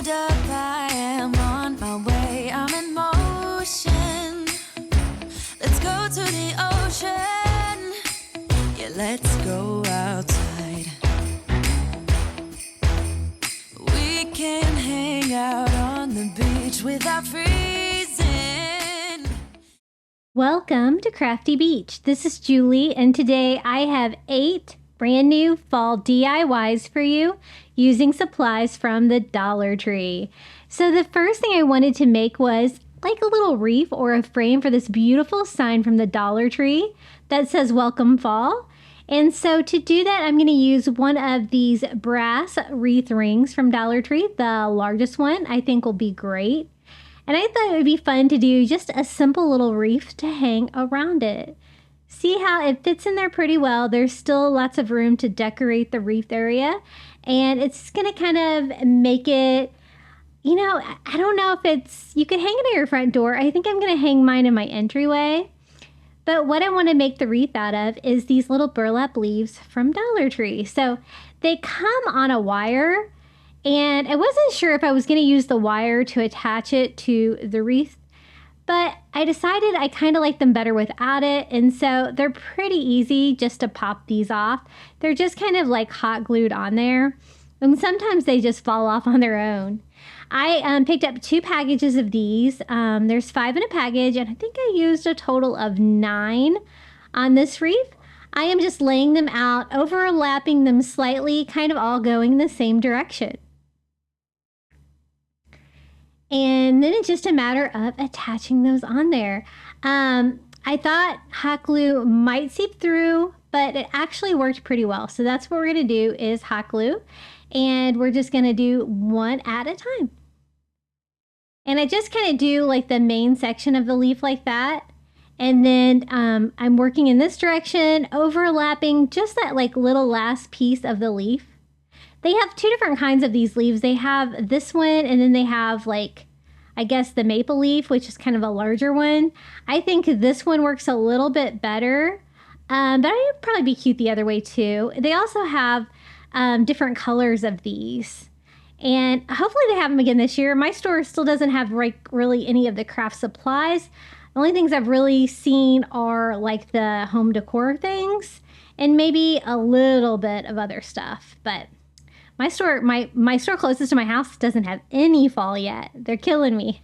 hold up, I am on my way, I'm in motion. Let's go to the ocean, yeah, let's go outside. We can hang out on the beach without freezing. Welcome to Crafty Beach. This is Julie, and today I have 8 brand new fall DIYs for you using supplies from the Dollar Tree. So the first thing I wanted to make was like a little wreath or a frame for this beautiful sign from the Dollar Tree that says Welcome Fall. And so to do that, I'm going to use one of these brass wreath rings from Dollar Tree. The largest one I think will be great. And I thought it would be fun to do just a simple little wreath to hang around it. See how it fits in there pretty well. There's still lots of room to decorate the wreath area. And it's going to kind of make it, you know, I don't know if it's, you could hang it at your front door. I think I'm going to hang mine in my entryway. But what I want to make the wreath out of is these little burlap leaves from Dollar Tree. So they come on a wire. And I wasn't sure if I was going to use the wire to attach it to the wreath, but I decided I kind of like them better without it. And so they're pretty easy just to pop these off. They're just kind of like hot glued on there. And sometimes they just fall off on their own. I picked up 2 packages of these. There's 5 in a package, and I think I used a total of 9 on this wreath. I am just laying them out, overlapping them slightly, kind of all going the same direction. And then it's just a matter of attaching those on there. I thought hot glue might seep through, but it actually worked pretty well. So that's what we're going to do is hot glue. And we're just going to do one at a time. And I just kind of do like the main section of the leaf like that. And then I'm working in this direction, overlapping just that like little last piece of the leaf. They have 2 different kinds of these leaves. They have this one, and then they have like, I guess the maple leaf, which is kind of a larger one. I think this one works a little bit better, but it would probably be cute the other way too. They also have different colors of these, and hopefully they have them again this year. My store still doesn't have really any of the craft supplies. The only things I've really seen are like the home decor things and maybe a little bit of other stuff, but my store closest to my house doesn't have any fall yet. They're killing me.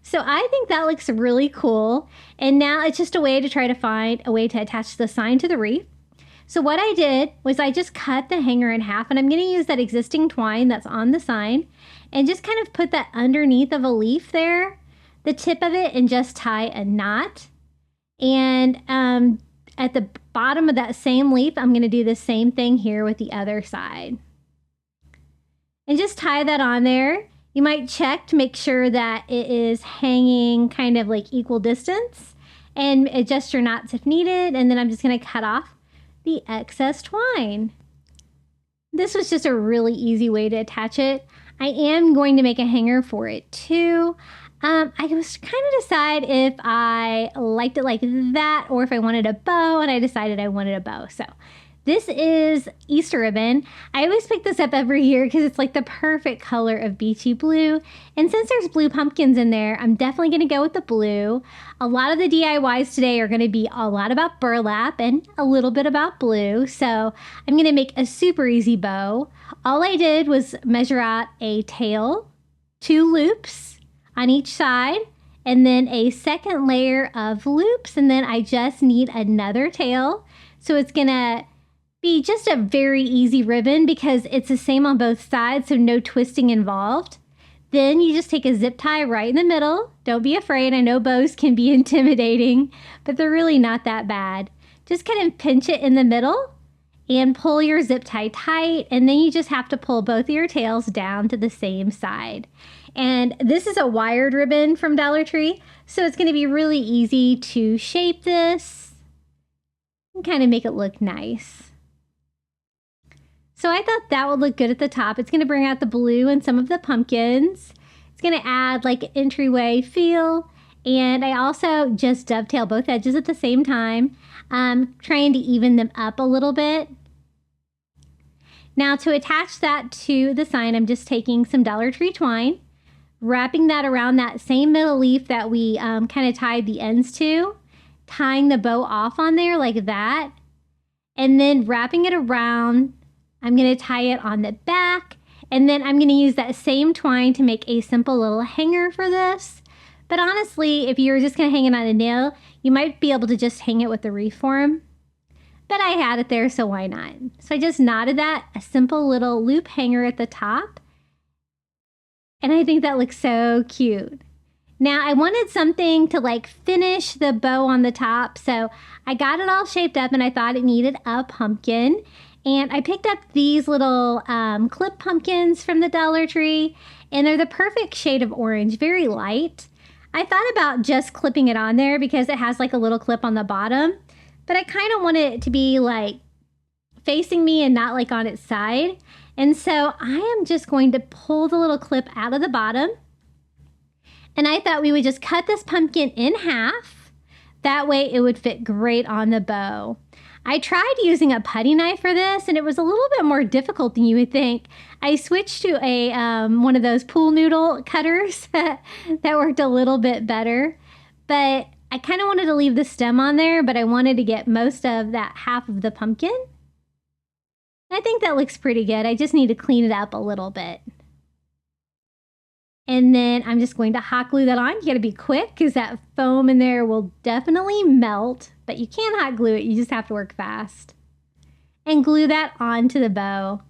So I think that looks really cool. And now it's just a way to try to find a way to attach the sign to the wreath. So what I did was I just cut the hanger in half, and I'm going to use that existing twine that's on the sign and just kind of put that underneath of a leaf there, the tip of it, and just tie a knot. And at the bottom of that same leaf, I'm going to do the same thing here with the other side. And just tie that on there. You might check to make sure that it is hanging kind of like equal distance, and adjust your knots if needed. And then I'm just going to cut off the excess twine. This was just a really easy way to attach it. I am going to make a hanger for it too. I was kind of decide if I liked it like that or if I wanted a bow, and I decided I wanted a bow. So this is Easter ribbon. I always pick this up every year because it's like the perfect color of beachy blue. And since there's blue pumpkins in there, I'm definitely going to go with the blue. A lot of the DIYs today are going to be a lot about burlap and a little bit about blue. So I'm going to make a super easy bow. All I did was measure out a tail, 2 loops on each side, and then a second layer of loops, and then I just need another tail. So it's gonna be just a very easy ribbon because it's the same on both sides, so no twisting involved. Then you just take a zip tie right in the middle. Don't be afraid. I know bows can be intimidating, but they're really not that bad. Just kind of pinch it in the middle and pull your zip tie tight, and then you just have to pull both of your tails down to the same side. And this is a wired ribbon from Dollar Tree, so it's going to be really easy to shape this and kind of make it look nice. So I thought that would look good at the top. It's going to bring out the blue and some of the pumpkins. It's going to add like an entryway feel. And I also just dovetail both edges at the same time, trying to even them up a little bit. Now to attach that to the sign, I'm just taking some Dollar Tree twine, wrapping that around that same middle leaf that we kind of tied the ends to, tying the bow off on there like that, and then wrapping it around. I'm going to tie it on the back, and then I'm going to use that same twine to make a simple little hanger for this. But honestly, if you were just going to hang it on a nail, you might be able to just hang it with the wreath form. But I had it there, so why not? So I just knotted that, a simple little loop hanger at the top. And I think that looks so cute. Now I wanted something to like finish the bow on the top. So I got it all shaped up and I thought it needed a pumpkin. And I picked up these little clip pumpkins from the Dollar Tree. And they're the perfect shade of orange, very light. I thought about just clipping it on there because it has like a little clip on the bottom. But I kind of want it to be like facing me and not like on its side. And so I am just going to pull the little clip out of the bottom. And I thought we would just cut this pumpkin in half. That way it would fit great on the bow. I tried using a putty knife for this and it was a little bit more difficult than you would think. I switched to a one of those pool noodle cutters that worked a little bit better. But I kind of wanted to leave the stem on there, but I wanted to get most of that half of the pumpkin. I think that looks pretty good. I just need to clean it up a little bit. And then I'm just going to hot glue that on. You gotta be quick because that foam in there will definitely melt, but you can hot glue it. You just have to work fast. And glue that onto the bow.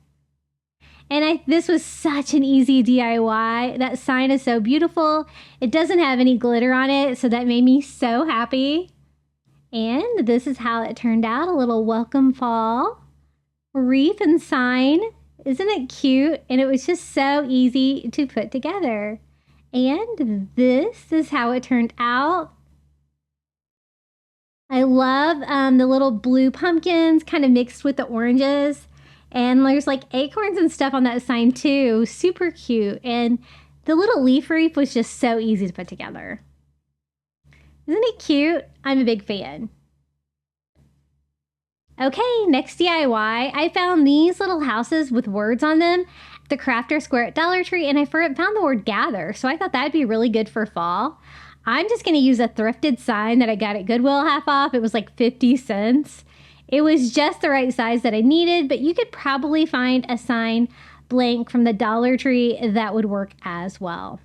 And this was such an easy DIY. That sign is so beautiful. It doesn't have any glitter on it, so that made me so happy. And this is how it turned out. A little welcome fall wreath and sign. Isn't it cute? And it was just so easy to put together. And this is how it turned out. I love the little blue pumpkins kind of mixed with the oranges. And there's like acorns and stuff on that sign too. Super cute. And the little leaf wreath was just so easy to put together. Isn't it cute? I'm a big fan. Okay, next DIY. I found these little houses with words on them at the Crafter Square at Dollar Tree, and I found the word gather. So I thought that'd be really good for fall. I'm just going to use a thrifted sign that I got at Goodwill half off. It was like 50 cents. It was just the right size that I needed, but you could probably find a sign blank from the Dollar Tree that would work as well.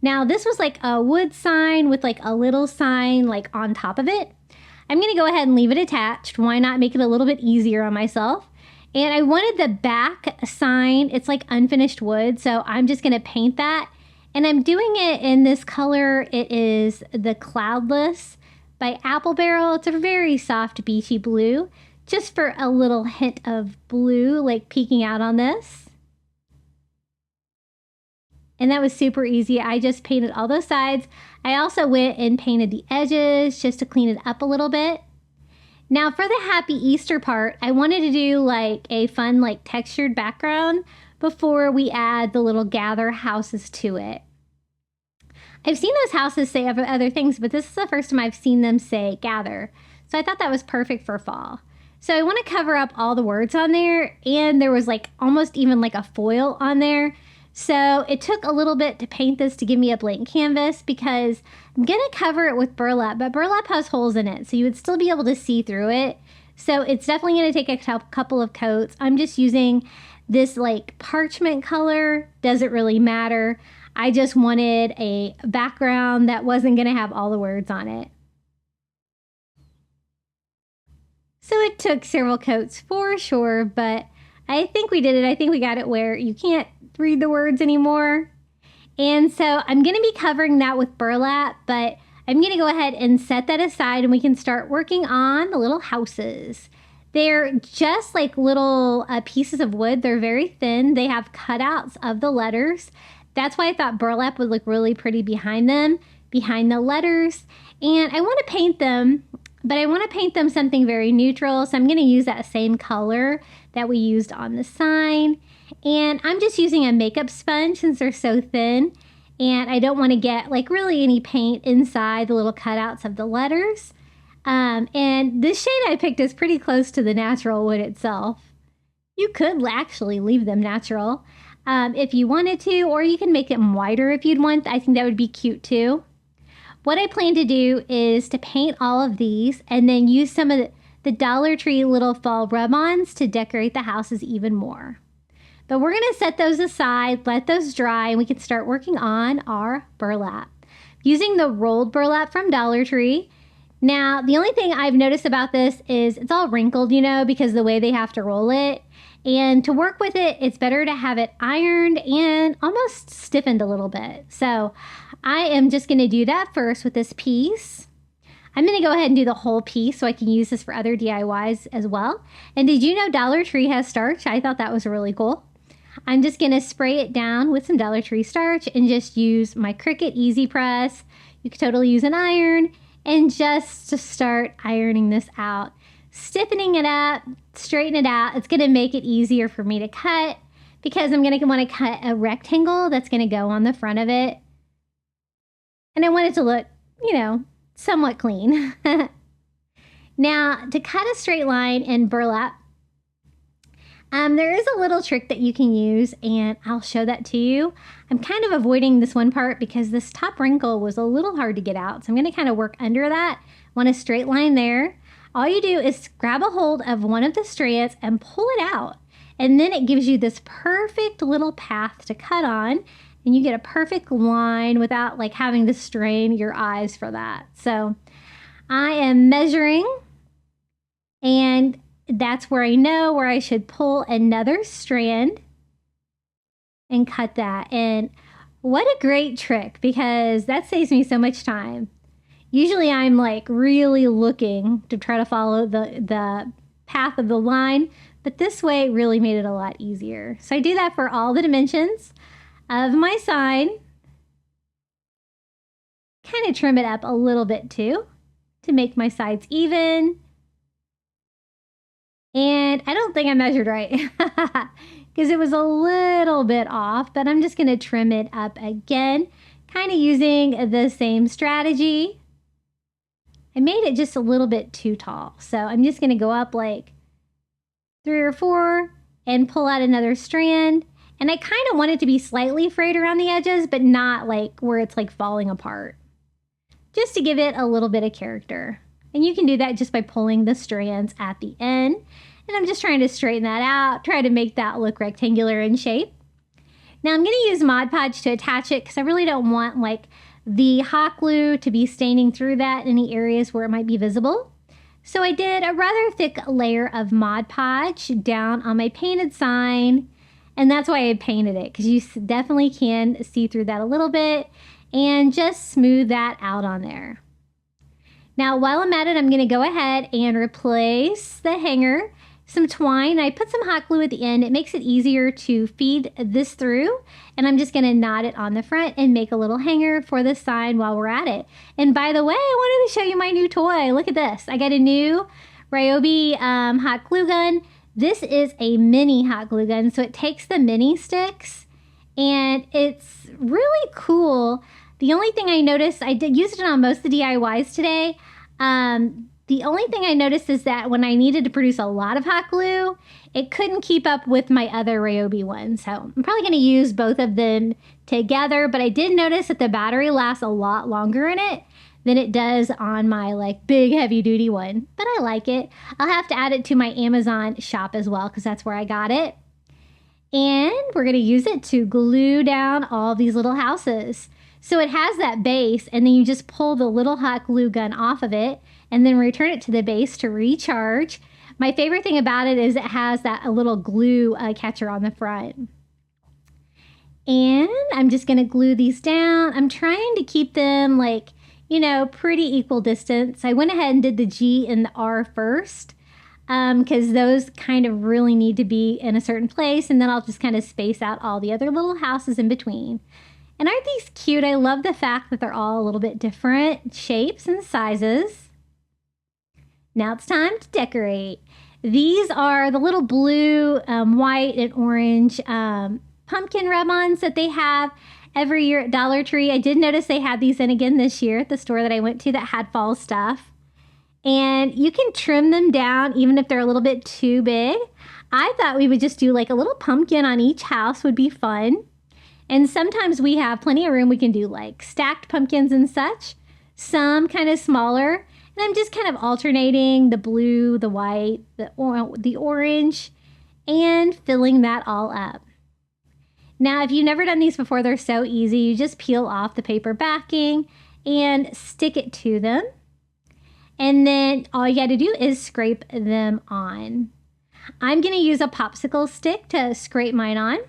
Now this was like a wood sign with like a little sign like on top of it. I'm going to go ahead and leave it attached. Why not make it a little bit easier on myself? And I wanted the back sign. It's like unfinished wood, so I'm just going to paint that. And I'm doing it in this color. It is the Cloudless by Apple Barrel. It's a very soft beachy blue, just for a little hint of blue like peeking out on this. And that was super easy. I just painted all those sides. I also went and painted the edges just to clean it up a little bit. Now for the Happy Easter part, I wanted to do like a fun like textured background before we add the little gather houses to it. I've seen those houses say other things, but this is the first time I've seen them say gather. So I thought that was perfect for fall. So I want to cover up all the words on there, and there was like almost even like a foil on there. So it took a little bit to paint this to give me a blank canvas because I'm going to cover it with burlap, but burlap has holes in it, so you would still be able to see through it. So it's definitely going to take a couple of coats. I'm just using this like parchment color. Doesn't really matter. I just wanted a background that wasn't going to have all the words on it. So it took several coats for sure, but I think we did it. I think we got it where you can't read the words anymore. And so I'm going to be covering that with burlap, but I'm going to go ahead and set that aside and we can start working on the little houses. They're just like little pieces of wood. They're very thin. They have cutouts of the letters. That's why I thought burlap would look really pretty behind them, behind the letters. And I want to paint them, but I want to paint them something very neutral. So I'm going to use that same color that we used on the sign. And I'm just using a makeup sponge since they're so thin. And I don't want to get like really any paint inside the little cutouts of the letters. And this shade I picked is pretty close to the natural wood itself. You could actually leave them natural if you wanted to, or you can make them wider if you'd want. I think that would be cute too. What I plan to do is to paint all of these and then use some of the Dollar Tree little fall rub-ons to decorate the houses even more. But we're going to set those aside, let those dry, and we can start working on our burlap. Using the rolled burlap from Dollar Tree. Now, the only thing I've noticed about this is it's all wrinkled, you know, because the way they have to roll it. And to work with it, it's better to have it ironed and almost stiffened a little bit. So I am just going to do that first with this piece. I'm going to go ahead and do the whole piece so I can use this for other DIYs as well. And did you know Dollar Tree has starch? I thought that was really cool. I'm just going to spray it down with some Dollar Tree starch and just use my Cricut Easy Press. You could totally use an iron and just to start ironing this out. Stiffening it up, straighten it out. It's going to make it easier for me to cut because I'm going to want to cut a rectangle that's going to go on the front of it. And I want it to look, you know, somewhat clean. Now, to cut a straight line in burlap, there is a little trick that you can use, and I'll show that to you. I'm kind of avoiding this one part because this top wrinkle was a little hard to get out. So I'm going to kind of work under that. Want a straight line there. All you do is grab a hold of one of the strands and pull it out. And then it gives you this perfect little path to cut on. And you get a perfect line without like having to strain your eyes for that. So I am measuring, and that's where I know where I should pull another strand and cut that. And what a great trick, because that saves me so much time. Usually I'm like really looking to try to follow the path of the line, but this way really made it a lot easier. So I do that for all the dimensions of my sign. Kind of trim it up a little bit too to make my sides even. And I don't think I measured right because it was a little bit off, but I'm just going to trim it up again, kind of using the same strategy. I made it just a little bit too tall, so I'm just going to go up like 3 or 4 and pull out another strand. And I kind of want it to be slightly frayed around the edges, but not like where it's like falling apart, just to give it a little bit of character. And you can do that just by pulling the strands at the end. And I'm just trying to straighten that out, try to make that look rectangular in shape. Now I'm going to use Mod Podge to attach it because I really don't want like the hot glue to be staining through that in any areas where it might be visible. So I did a rather thick layer of Mod Podge down on my painted sign. And that's why I painted it, because you definitely can see through that a little bit and just smooth that out on there. Now, while I'm at it, I'm going to go ahead and replace the hanger, some twine. I put some hot glue at the end. It makes it easier to feed this through. And I'm just going to knot it on the front and make a little hanger for the sign while we're at it. And by the way, I wanted to show you my new toy. Look at this. I got a new Ryobi hot glue gun. This is a mini hot glue gun, so it takes the mini sticks, and it's really cool. The only thing I noticed, I did use it on most of the DIYs today. The only thing I noticed is that when I needed to produce a lot of hot glue, it couldn't keep up with my other Ryobi one. So I'm probably going to use both of them together, but I did notice that the battery lasts a lot longer in it than it does on my like big heavy duty one, but I like it. I'll have to add it to my Amazon shop as well because that's where I got it. And we're gonna use it to glue down all these little houses. So it has that base, and then you just pull the little hot glue gun off of it and then return it to the base to recharge. My favorite thing about it is it has that little glue catcher on the front. And I'm just gonna glue these down. I'm trying to keep them like, you know, pretty equal distance. I went ahead and did the G and the R first because those kind of really need to be in a certain place, and then I'll just kind of space out all the other little houses in between. And aren't these cute? I love the fact that they're all a little bit different shapes and sizes. Now it's time to decorate. These are the little blue, white, and orange pumpkin rub-ons that they have every year at Dollar Tree. I did notice they had these in again this year at the store that I went to that had fall stuff. And you can trim them down even if they're a little bit too big. I thought we would just do like a little pumpkin on each house would be fun. And sometimes we have plenty of room. We can do like stacked pumpkins and such. Some kind of smaller. And I'm just kind of alternating the blue, the white, the orange, and filling that all up. Now, if you've never done these before, they're so easy. You just peel off the paper backing and stick it to them. And then all you got to do is scrape them on. I'm going to use a popsicle stick to scrape mine on.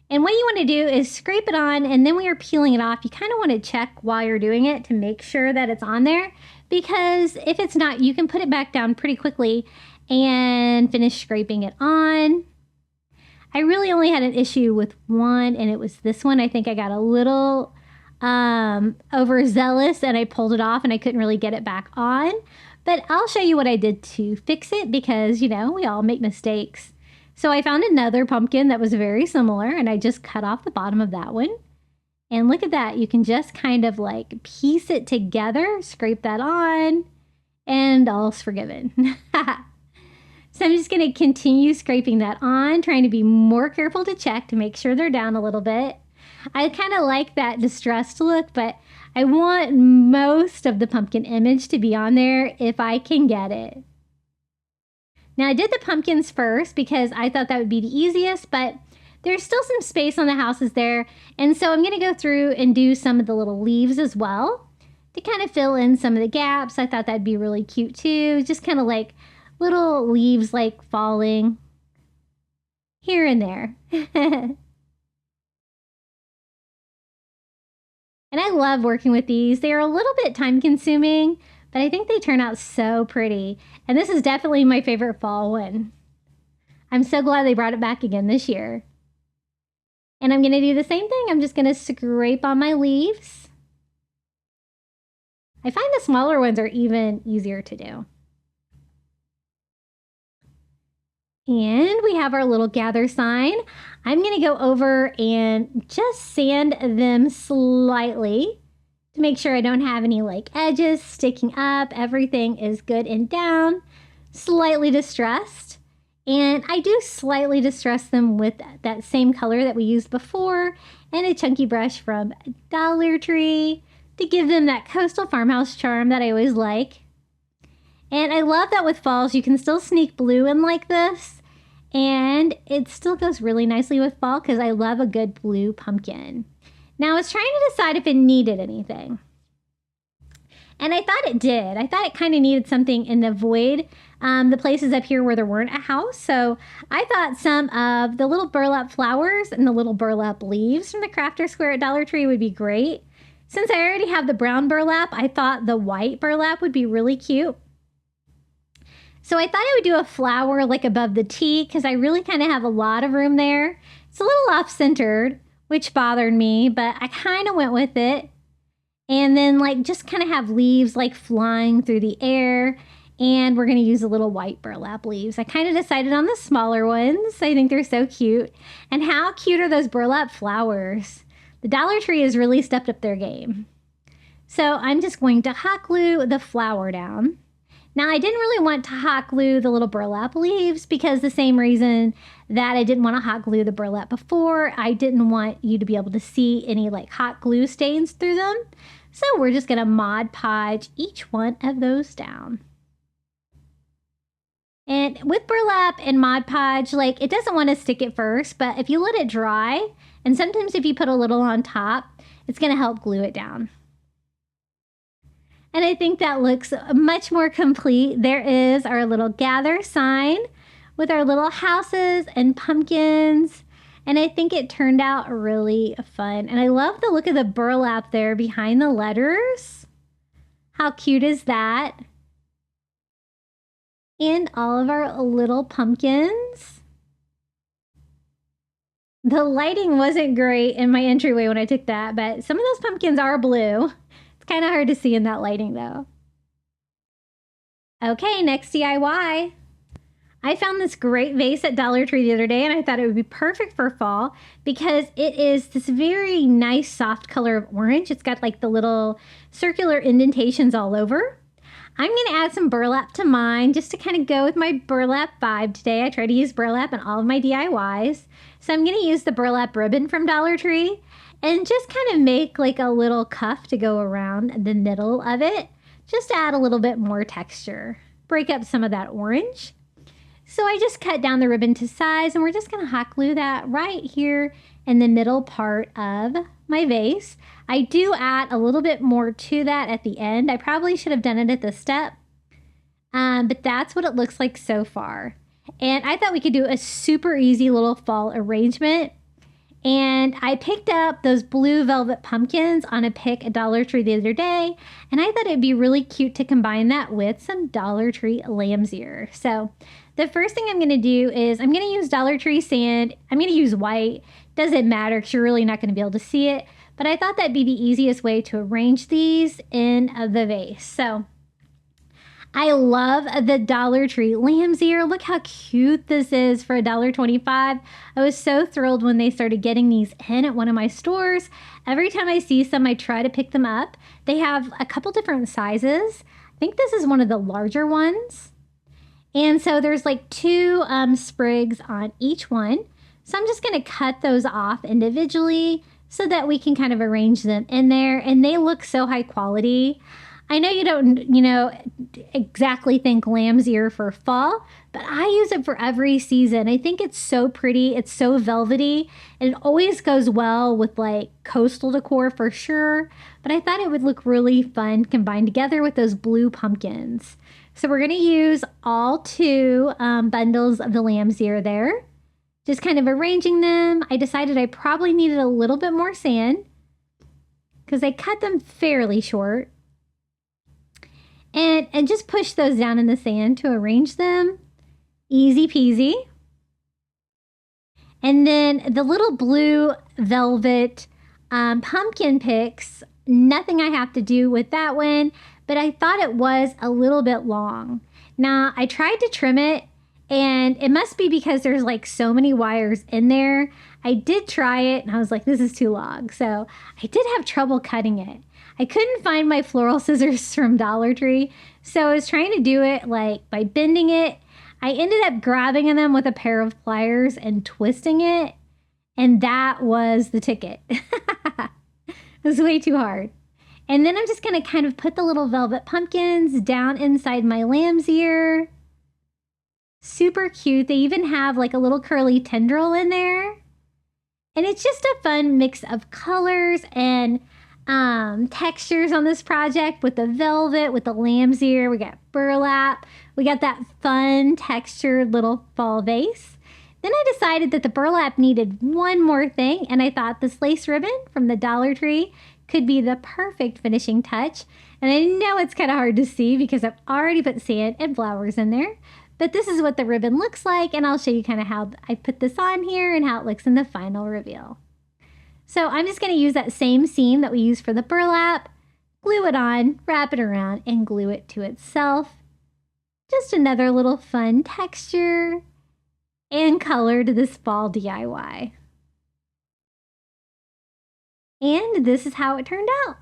And what you want to do is scrape it on, and then when you're peeling it off, you kind of want to check while you're doing it to make sure that it's on there. Because if it's not, you can put it back down pretty quickly and finish scraping it on. I really only had an issue with one, and it was this one. I think I got a little overzealous, and I pulled it off, and I couldn't really get it back on. But I'll show you what I did to fix it because, you know, we all make mistakes. So I found another pumpkin that was very similar, and I just cut off the bottom of that one. And look at that. You can just kind of like piece it together, scrape that on, and all's forgiven. So I'm just going to continue scraping that on, trying to be more careful to check to make sure they're down a little bit. I kind of like that distressed look, but I want most of the pumpkin image to be on there if I can get it. Now I did the pumpkins first because I thought that would be the easiest, but there's still some space on the houses there. And so I'm going to go through and do some of the little leaves as well to kind of fill in some of the gaps. I thought that'd be really cute too. Just kind of like little leaves like falling here and there. And I love working with these. They are a little bit time consuming, but I think they turn out so pretty. And this is definitely my favorite fall one. I'm so glad they brought it back again this year. And I'm going to do the same thing. I'm just going to scrape on my leaves. I find the smaller ones are even easier to do. And we have our little gather sign. I'm going to go over and just sand them slightly to make sure I don't have any like edges sticking up. Everything is good and down, slightly distressed. And I do slightly distress them with that same color that we used before and a chunky brush from Dollar Tree to give them that coastal farmhouse charm that I always like. And I love that with falls, you can still sneak blue in like this. And it still goes really nicely with fall because I love a good blue pumpkin. Now I was trying to decide if it needed anything. And I thought it did. I thought it kind of needed something in the void, the places up here where there weren't a house. So I thought some of the little burlap flowers and the little burlap leaves from the crafter square at Dollar Tree would be great. Since I already have the brown burlap, I thought the white burlap would be really cute. So I thought I would do a flower like above the T because I really kind of have a lot of room there. It's a little off-centered, which bothered me, but I kind of went with it. And then like just kind of have leaves like flying through the air. And we're going to use a little white burlap leaves. I kind of decided on the smaller ones. I think they're so cute. And how cute are those burlap flowers? The Dollar Tree has really stepped up their game. So I'm just going to hot glue the flower down. Now I didn't really want to hot glue the little burlap leaves because the same reason that I didn't want to hot glue the burlap before. I didn't want you to be able to see any like hot glue stains through them. So we're just going to Mod Podge each one of those down. And with burlap and Mod Podge, like it doesn't want to stick at first, but if you let it dry, and sometimes if you put a little on top, it's going to help glue it down. And I think that looks much more complete. There is our little gather sign with our little houses and pumpkins. And I think it turned out really fun. And I love the look of the burlap there behind the letters. How cute is that? And all of our little pumpkins. The lighting wasn't great in my entryway when I took that, but some of those pumpkins are blue. It's kind of hard to see in that lighting though. Okay, next DIY. I found this great vase at Dollar Tree the other day and I thought it would be perfect for fall because it is this very nice soft color of orange. It's got like the little circular indentations all over. I'm going to add some burlap to mine just to kind of go with my burlap vibe today. I try to use burlap in all of my DIYs. So I'm going to use the burlap ribbon from Dollar Tree and just kind of make like a little cuff to go around the middle of it, just to add a little bit more texture. Break up some of that orange. So I just cut down the ribbon to size, and we're just going to hot glue that right here in the middle part of my vase. I do add a little bit more to that at the end. I probably should have done it at this step, but that's what it looks like so far. And I thought we could do a super easy little fall arrangement. And I picked up those blue velvet pumpkins on a pick at Dollar Tree the other day, and I thought it'd be really cute to combine that with some Dollar Tree lamb's ear. So the first thing I'm going to do is I'm going to use Dollar Tree sand. I'm going to use white. Doesn't matter because you're really not going to be able to see it, but I thought that'd be the easiest way to arrange these in the vase. So I love the Dollar Tree lamb's ear. Look how cute this is for $1.25. I was so thrilled when they started getting these in at one of my stores. Every time I see some, I try to pick them up. They have a couple different sizes. I think this is one of the larger ones. And so there's like 2 sprigs on each one. So I'm just going to cut those off individually so that we can kind of arrange them in there. And they look so high quality. I know you don't, exactly think lamb's ear for fall, but I use it for every season. I think it's so pretty. It's so velvety, and it always goes well with like coastal decor for sure. But I thought it would look really fun combined together with those blue pumpkins. So we're going to use all 2 bundles of the lamb's ear there. Just kind of arranging them. I decided I probably needed a little bit more sand because I cut them fairly short. And just push those down in the sand to arrange them. Easy peasy. And then the little blue velvet pumpkin picks, nothing I have to do with that one, but I thought it was a little bit long. Now, I tried to trim it, and it must be because there's like so many wires in there. I did try it, and I was like, this is too long. So I did have trouble cutting it. I couldn't find my floral scissors from Dollar Tree, so I was trying to do it like by bending it. I ended up grabbing them with a pair of pliers and twisting it, and that was the ticket. It was way too hard. And then I'm just going to kind of put the little velvet pumpkins down inside my lamb's ear. Super cute. They even have like a little curly tendril in there. And it's just a fun mix of colors and textures on this project with the velvet, with the lamb's ear. We got burlap. We got that fun textured little fall vase. Then I decided that the burlap needed one more thing, and I thought this lace ribbon from the Dollar Tree could be the perfect finishing touch. And I know it's kind of hard to see because I've already put sand and flowers in there, but this is what the ribbon looks like, and I'll show you kind of how I put this on here and how it looks in the final reveal. So I'm just going to use that same seam that we used for the burlap, glue it on, wrap it around, and glue it to itself. Just another little fun texture and color to this fall DIY. And this is how it turned out.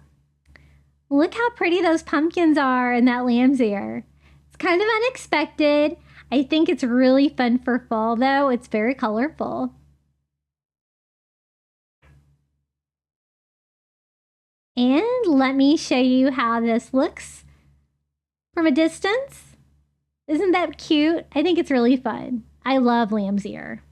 Look how pretty those pumpkins are in that lamb's ear. It's kind of unexpected. I think it's really fun for fall though. It's very colorful. And let me show you how this looks from a distance. Isn't that cute? I think it's really fun. I love lamb's ear.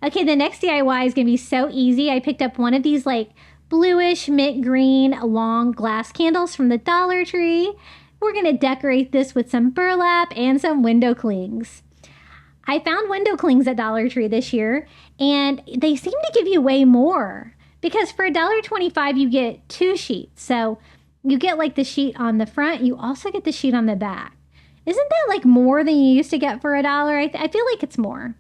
Okay, the next DIY is going to be so easy. I picked up one of these like bluish mint green long glass candles from the Dollar Tree. We're going to decorate this with some burlap and some window clings. I found window clings at Dollar Tree this year, and they seem to give you way more. Because for $1.25, you get 2 sheets. So you get like the sheet on the front. You also get the sheet on the back. Isn't that like more than you used to get for $1? I feel like it's more.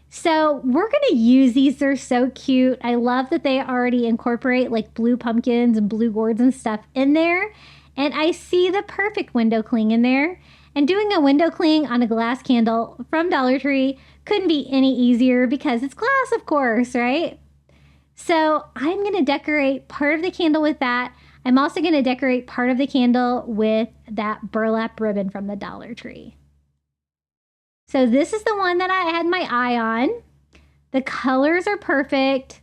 So we're going to use these. They're so cute. I love that they already incorporate like blue pumpkins and blue gourds and stuff in there. And I see the perfect window cling in there. And doing a window cling on a glass candle from Dollar Tree couldn't be any easier because it's glass, of course, right? So I'm going to decorate part of the candle with that. I'm also going to decorate part of the candle with that burlap ribbon from the Dollar Tree. So this is the one that I had my eye on. The colors are perfect.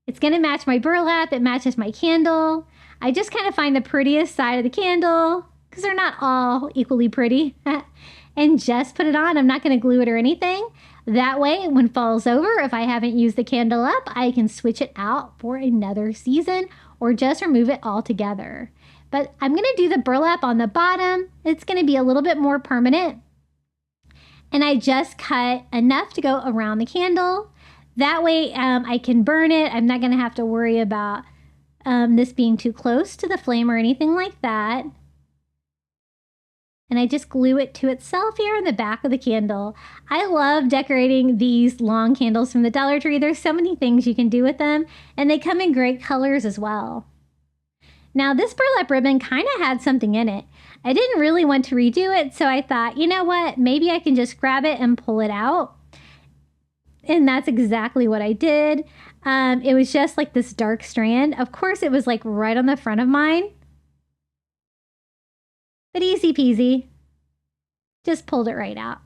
It's going to match my burlap. It matches my candle. I just kind of find the prettiest side of the candle because they're not all equally pretty and just put it on. I'm not going to glue it or anything. That way, when fall's over, if I haven't used the candle up, I can switch it out for another season or just remove it altogether. But I'm going to do the burlap on the bottom. It's going to be a little bit more permanent. And I just cut enough to go around the candle. That way I can burn it. I'm not going to have to worry about this being too close to the flame or anything like that. And I just glue it to itself here in the back of the candle. I love decorating these long candles from the Dollar Tree. There's so many things you can do with them, and they come in great colors as well. Now, this burlap ribbon kind of had something in it. I didn't really want to redo it, so I thought, you know what? Maybe I can just grab it and pull it out. And that's exactly what I did. It was just like this dark strand. Of course, it was like right on the front of mine. But easy peasy. Just pulled it right out.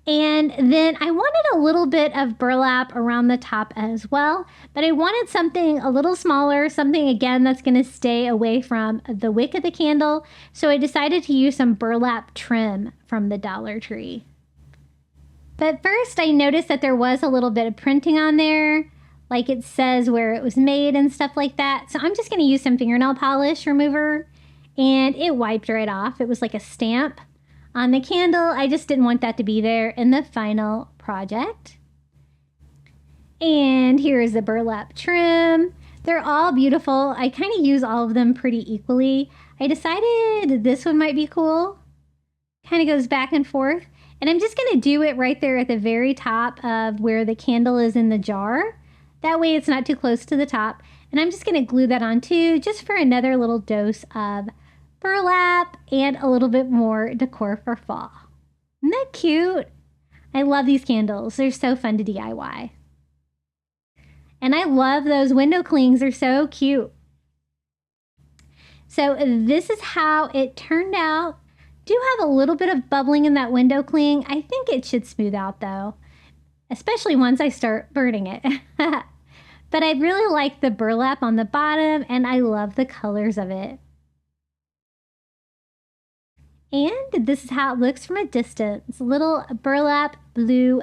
And then I wanted a little bit of burlap around the top as well, but I wanted something a little smaller, something again that's going to stay away from the wick of the candle. So I decided to use some burlap trim from the Dollar Tree. But first I noticed that there was a little bit of printing on there, like it says where it was made and stuff like that. So I'm just going to use some fingernail polish remover, and it wiped right off. It was like a stamp on the candle. I just didn't want that to be there in the final project. And here's the burlap trim. They're all beautiful. I kind of use all of them pretty equally. I decided this one might be cool. Kind of goes back and forth. And I'm just going to do it right there at the very top of where the candle is in the jar. That way it's not too close to the top. And I'm just going to glue that on too, just for another little dose of burlap and a little bit more decor for fall. Isn't that cute? I love these candles. They're so fun to DIY. And I love those window clings. They're so cute. So this is how it turned out. Do have a little bit of bubbling in that window cling. I think it should smooth out though, especially once I start burning it. But I really like the burlap on the bottom, and I love the colors of it. And this is how it looks from a distance. Little burlap blue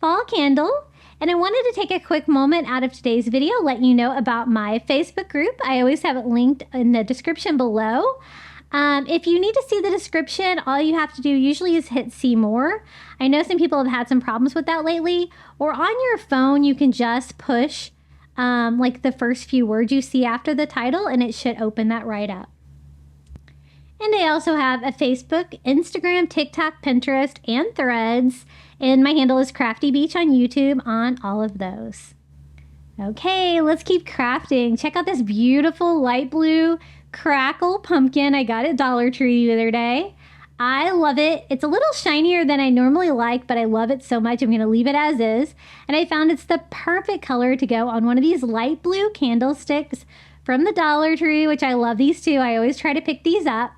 fall candle. And I wanted to take a quick moment out of today's video, let you know about my Facebook group. I always have it linked in the description below. If you need to see the description, all you have to do usually is hit see more. I know some people have had some problems with that lately. Or on your phone, you can just push like the first few words you see after the title, and it should open that right up. And I also have a Facebook, Instagram, TikTok, Pinterest, and Threads. And my handle is Crafty Beach on YouTube on all of those. Okay, let's keep crafting. Check out this beautiful light blue crackle pumpkin I got at Dollar Tree the other day. I love it. It's a little shinier than I normally like, but I love it so much I'm going to leave it as is. And I found it's the perfect color to go on one of these light blue candlesticks from the Dollar Tree, which I love these too. I always try to pick these up.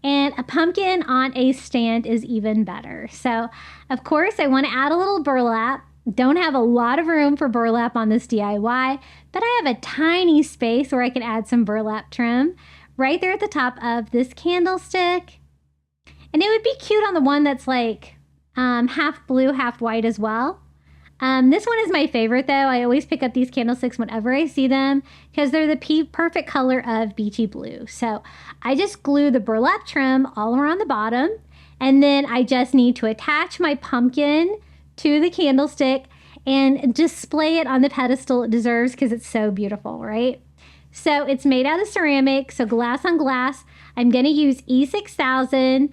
And a pumpkin on a stand is even better. So, of course, I want to add a little burlap. Don't have a lot of room for burlap on this DIY, but I have a tiny space where I can add some burlap trim right there at the top of this candlestick. And it would be cute on the one that's like half blue, half white as well. This one is my favorite though. I always pick up these candlesticks whenever I see them because they're the perfect color of beachy blue. So I just glue the burlap trim all around the bottom, and then I just need to attach my pumpkin to the candlestick and display it on the pedestal it deserves because it's so beautiful, right? So it's made out of ceramic, so glass on glass. I'm going to use E6000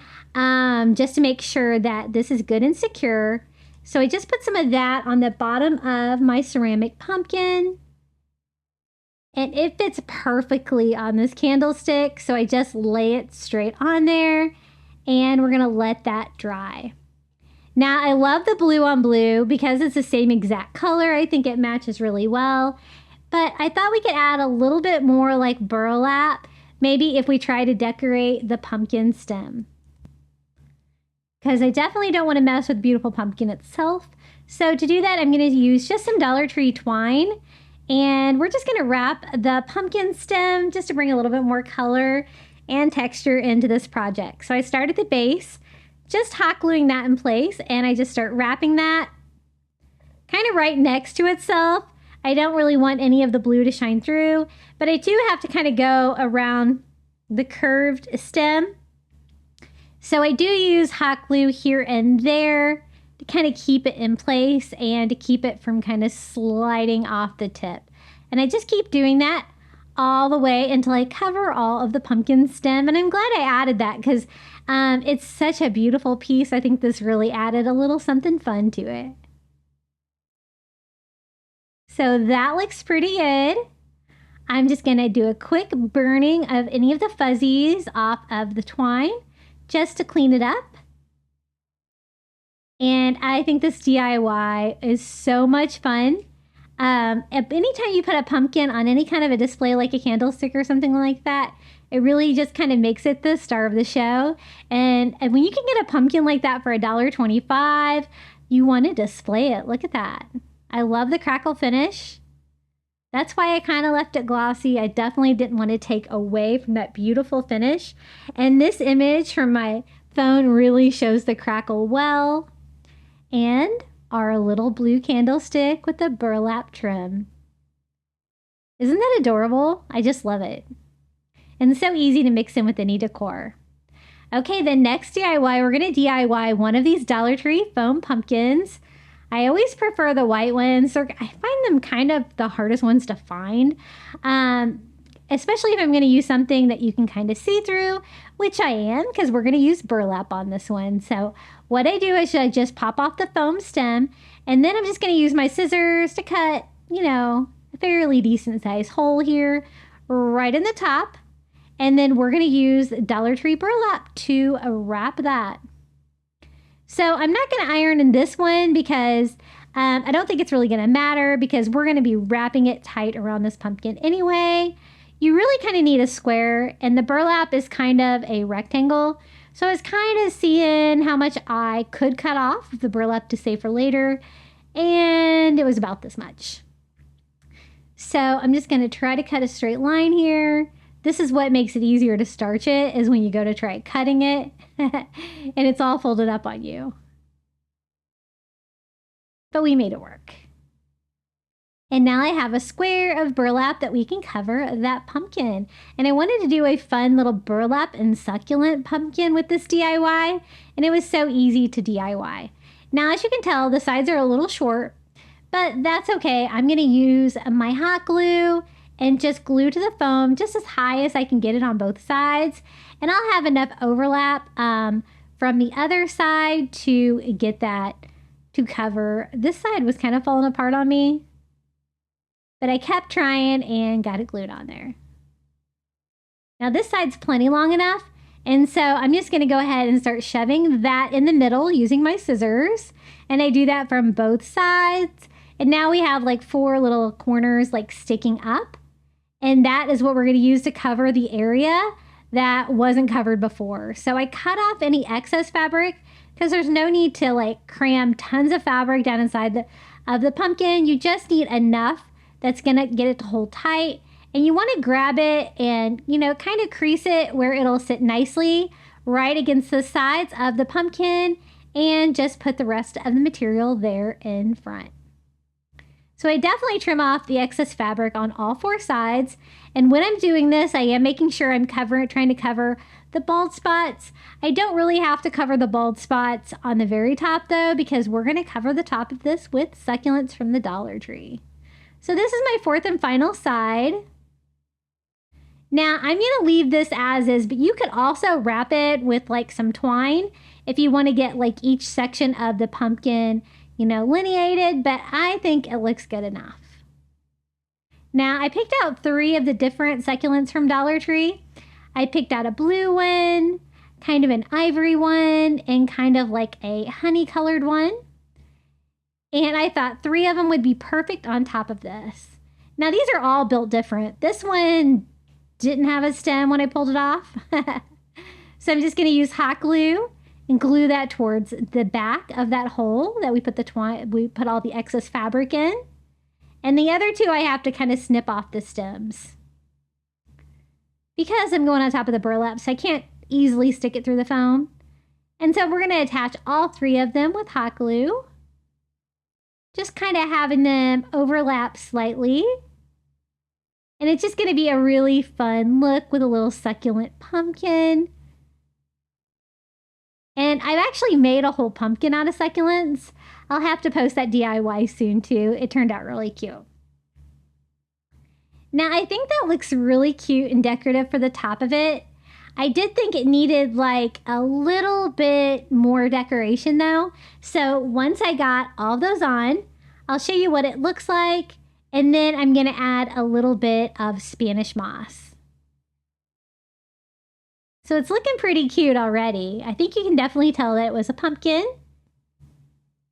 just to make sure that this is good and secure. So I just put some of that on the bottom of my ceramic pumpkin. And it fits perfectly on this candlestick, so I just lay it straight on there, and we're going to let that dry. Now, I love the blue on blue because it's the same exact color. I think it matches really well. But I thought we could add a little bit more like burlap, maybe if we try to decorate the pumpkin stem. Because I definitely don't want to mess with the beautiful pumpkin itself. So to do that, I'm going to use just some Dollar Tree twine. And we're just going to wrap the pumpkin stem just to bring a little bit more color and texture into this project. So I start at the base, just hot gluing that in place, and I just start wrapping that kind of right next to itself. I don't really want any of the blue to shine through, but I do have to kind of go around the curved stem. So I do use hot glue here and there to kind of keep it in place and to keep it from kind of sliding off the tip. And I just keep doing that all the way until I cover all of the pumpkin stem. And I'm glad I added that because it's such a beautiful piece. I think this really added a little something fun to it. So that looks pretty good. I'm just going to do a quick burning of any of the fuzzies off of the twine just to clean it up. And I think this DIY is so much fun. Anytime you put a pumpkin on any kind of a display like a candlestick or something like that, it really just kind of makes it the star of the show. And when you can get a pumpkin like that for $1.25, you want to display it. Look at that. I love the crackle finish. That's why I kind of left it glossy. I definitely didn't want to take away from that beautiful finish. And this image from my phone really shows the crackle well. And our little blue candlestick with the burlap trim. Isn't that adorable? I just love it. And so easy to mix in with any decor. Okay, the next DIY, we're going to DIY one of these Dollar Tree foam pumpkins. I always prefer the white ones. I find them kind of the hardest ones to find, especially if I'm going to use something that you can kind of see through, which I am because we're going to use burlap on this one. So what I do is I just pop off the foam stem, and then I'm just going to use my scissors to cut, a fairly decent size hole here right in the top. And then we're going to use Dollar Tree burlap to wrap that. So I'm not going to iron in this one because I don't think it's really going to matter because we're going to be wrapping it tight around this pumpkin anyway. You really kind of need a square, and the burlap is kind of a rectangle. So I was kind of seeing how much I could cut off of the burlap to save for later, and it was about this much. So I'm just going to try to cut a straight line here. This is what makes it easier to starch it, is when you go to try cutting it and it's all folded up on you. But we made it work. And now I have a square of burlap that we can cover that pumpkin. And I wanted to do a fun little burlap and succulent pumpkin with this DIY, and it was so easy to DIY. Now, as you can tell, the sides are a little short, but that's okay. I'm going to use my hot glue and just glue to the foam just as high as I can get it on both sides. And I'll have enough overlap from the other side to get that to cover. This side was kind of falling apart on me, but I kept trying and got it glued on there. Now this side's plenty long enough, and so I'm just going to go ahead and start shoving that in the middle using my scissors. And I do that from both sides. And now we have like 4 little corners like sticking up. And that is what we're going to use to cover the area that wasn't covered before. So I cut off any excess fabric because there's no need to like cram tons of fabric down inside of the pumpkin. You just need enough that's going to get it to hold tight. And you want to grab it and, kind of crease it where it'll sit nicely right against the sides of the pumpkin, and just put the rest of the material there in front. So I definitely trim off the excess fabric on all 4 sides. And when I'm doing this, I am making sure I'm trying to cover the bald spots. I don't really have to cover the bald spots on the very top though, because we're going to cover the top of this with succulents from the Dollar Tree. So this is my 4th and final side. Now I'm going to leave this as is, but you could also wrap it with like some twine if you want to get like each section of the pumpkin lineated, but I think it looks good enough. Now I picked out 3 of the different succulents from Dollar Tree. I picked out a blue one, kind of an ivory one, and kind of like a honey colored one. And I thought 3 of them would be perfect on top of this. Now these are all built different. This one didn't have a stem when I pulled it off. So I'm just going to use hot glue and glue that towards the back of that hole that we put all the excess fabric in. And the other two I have to kind of snip off the stems. Because I'm going on top of the burlap, so I can't easily stick it through the foam. And so we're going to attach all 3 of them with hot glue. Just kind of having them overlap slightly. And it's just going to be a really fun look with a little succulent pumpkin. And I've actually made a whole pumpkin out of succulents. I'll have to post that DIY soon too. It turned out really cute. Now I think that looks really cute and decorative for the top of it. I did think it needed like a little bit more decoration though. So once I got all those on, I'll show you what it looks like. And then I'm going to add a little bit of Spanish moss. So it's looking pretty cute already. I think you can definitely tell that it was a pumpkin.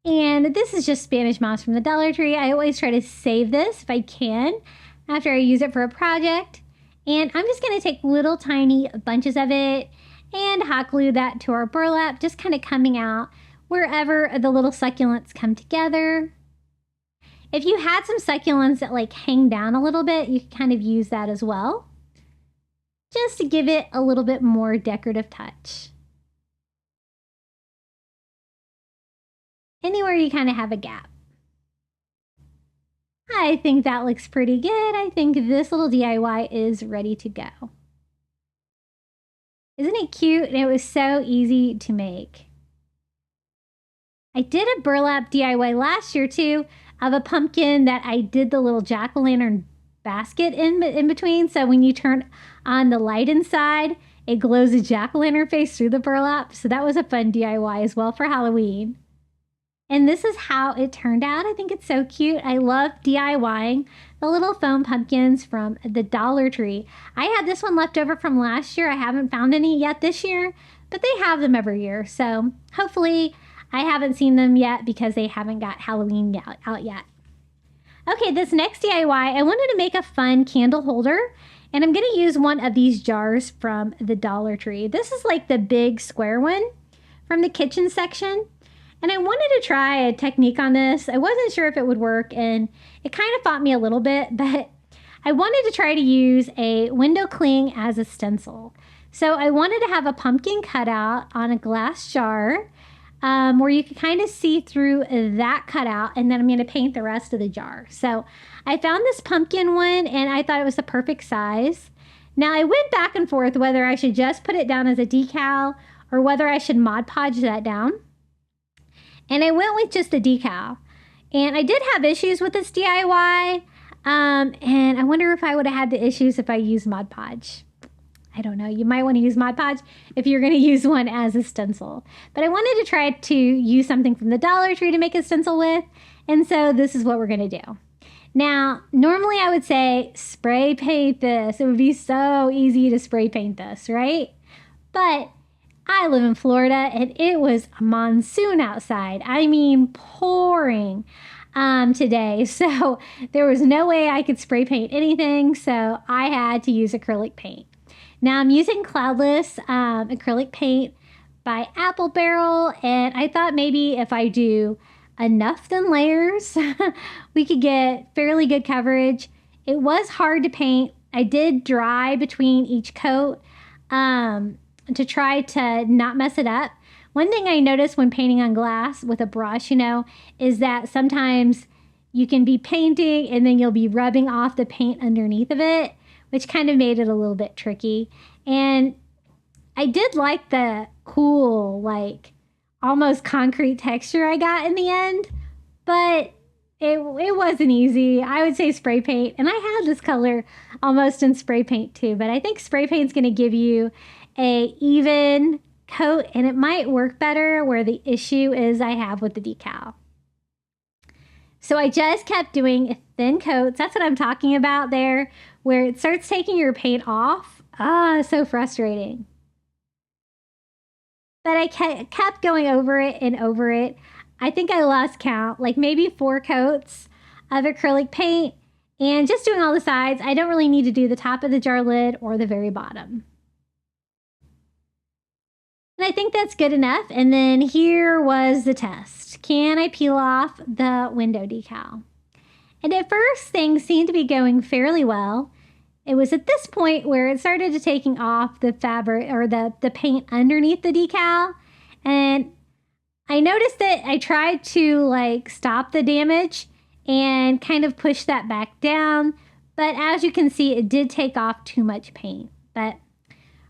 And this is just Spanish moss from the Dollar Tree. I always try to save this if I can after I use it for a project. And I'm just going to take little tiny bunches of it and hot glue that to our burlap, just kind of coming out wherever the little succulents come together. If you had some succulents that like hang down a little bit, you can kind of use that as well, just to give it a little bit more decorative touch. Anywhere you kind of have a gap. I think that looks pretty good. I think this little DIY is ready to go. Isn't it cute? And it was so easy to make. I did a burlap DIY last year too of a pumpkin that I did the little jack-o'-lantern basket in between. So when you turn on the light inside, it glows a jack-o'-lantern face through the burlap. So that was a fun DIY as well for Halloween. And this is how it turned out. I think it's so cute. I love DIYing the little foam pumpkins from the Dollar Tree. I had this one left over from last year. I haven't found any yet this year, but they have them every year. So hopefully I haven't seen them yet because they haven't got Halloween out yet. Okay, this next DIY, I wanted to make a fun candle holder. And I'm going to use one of these jars from the Dollar Tree. This is like the big square one from the kitchen section. And I wanted to try a technique on this. I wasn't sure if it would work, and it kind of fought me a little bit, but I wanted to try to use a window cling as a stencil. So I wanted to have a pumpkin cutout on a glass jar where you could kind of see through that cutout, and then I'm going to paint the rest of the jar. So I found this pumpkin one, and I thought it was the perfect size. Now I went back and forth whether I should just put it down as a decal or whether I should Mod Podge that down. And I went with just the decal. And I did have issues with this DIY. And I wonder if I would have had the issues if I used Mod Podge. I don't know. You might want to use Mod Podge if you're going to use one as a stencil. But I wanted to try to use something from the Dollar Tree to make a stencil with. And so this is what we're going to do. Now, normally I would say spray paint this. It would be so easy to spray paint this, right? But I live in Florida and it was a monsoon outside. I mean, pouring today. So there was no way I could spray paint anything. So I had to use acrylic paint. Now I'm using cloudless acrylic paint by Apple Barrel. And I thought maybe if I do enough thin layers, we could get fairly good coverage. It was hard to paint. I did dry between each coat. To try to not mess it up. One thing I noticed when painting on glass with a brush, is that sometimes you can be painting and then you'll be rubbing off the paint underneath of it, which kind of made it a little bit tricky. And I did like the cool, like almost concrete texture I got in the end, but it wasn't easy. I would say spray paint, and I had this color almost in spray paint too, but I think spray paint's going to give you a even coat, and it might work better where the issue is I have with the decal. So I just kept doing thin coats. That's what I'm talking about there, where it starts taking your paint off. So frustrating. But I kept going over it and over it. I think I lost count, like maybe 4 coats of acrylic paint. And just doing all the sides, I don't really need to do the top of the jar lid or the very bottom. And I think that's good enough. And then here was the test. Can I peel off the window decal? And at first, things seemed to be going fairly well. It was at this point where it started to taking off the fabric or the paint underneath the decal. And I noticed that I tried to like stop the damage and kind of push that back down. But as you can see, it did take off too much paint. But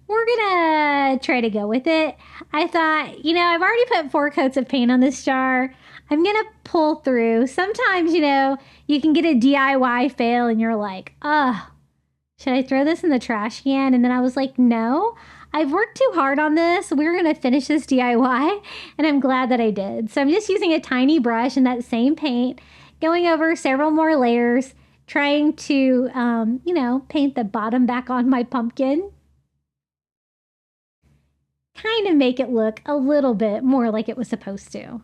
we're gonna try to go with it. I thought, you know, I've already put 4 coats of paint on this jar. I'm gonna pull through. Sometimes, you know, you can get a DIY fail and you're like, oh, should I throw this in the trash can? And then I was like, no, I've worked too hard on this. We're gonna finish this DIY, and I'm glad that I did. So I'm just using a tiny brush and that same paint, going over several more layers, trying to, you know, paint the bottom back on my pumpkin. Kind of make it look a little bit more like it was supposed to.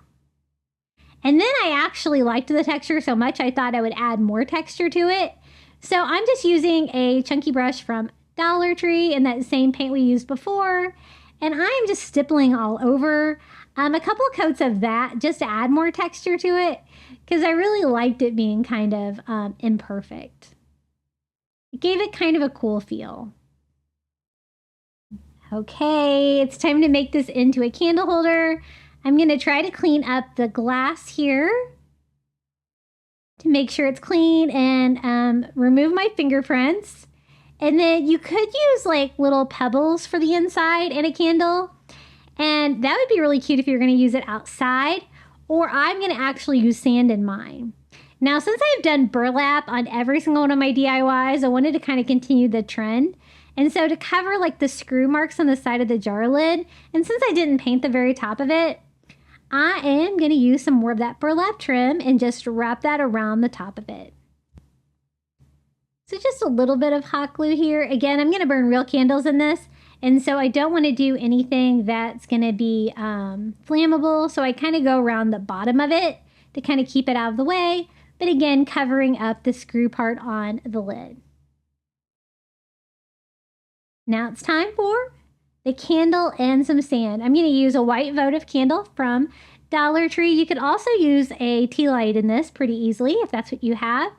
And then I actually liked the texture so much, I thought I would add more texture to it. So I'm just using a chunky brush from Dollar Tree and that same paint we used before. And I'm just stippling all over. A couple coats of that just to add more texture to it, because I really liked it being kind of imperfect. It gave it kind of a cool feel. Okay, it's time to make this into a candle holder. I'm going to try to clean up the glass here to make sure it's clean and remove my fingerprints. And then you could use like little pebbles for the inside in a candle. And that would be really cute if you're going to use it outside. Or I'm going to actually use sand in mine. Now, since I've done burlap on every single one of my DIYs, I wanted to kind of continue the trend. And so to cover like the screw marks on the side of the jar lid, and since I didn't paint the very top of it, I am going to use some more of that burlap trim and just wrap that around the top of it. So just a little bit of hot glue here. Again, I'm going to burn real candles in this, and so I don't want to do anything that's going to be flammable. So I kind of go around the bottom of it to kind of keep it out of the way, but again, covering up the screw part on the lid. Now it's time for the candle and some sand. I'm going to use a white votive candle from Dollar Tree. You could also use a tea light in this pretty easily if that's what you have.